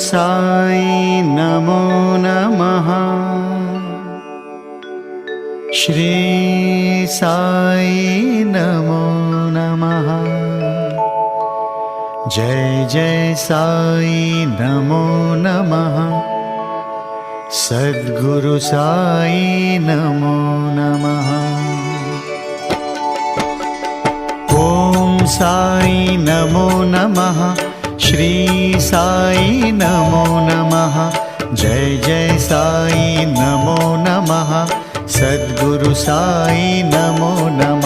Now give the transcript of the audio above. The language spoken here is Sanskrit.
साई नमो नमः। श्री साई नमो नमः। जय जय साई नमो नमः। सद्गुरु साई नमो नमः। ओम साई नमो नमः। श्री साई नमो नमः। जय जय साई नमो नमः। सद्गुरु साई नमो नमः।